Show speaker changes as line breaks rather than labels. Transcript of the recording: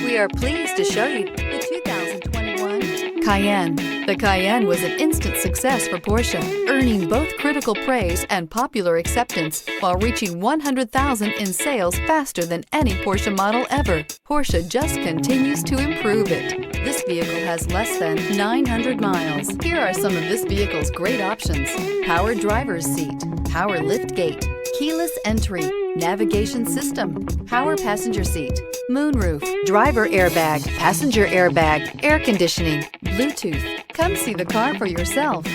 We are pleased to show you the 2021 Cayenne. The Cayenne was an instant success for Porsche, earning both critical praise and popular acceptance while reaching 100,000 in sales faster than any Porsche model ever. Porsche just continues to improve it. This vehicle has less than 900 miles. Here are some of this vehicle's great options: power driver's seat, power lift gate, keyless entry, navigation system, power passenger seat, moonroof, driver airbag, passenger airbag, air conditioning, Bluetooth. Come see the car for yourself.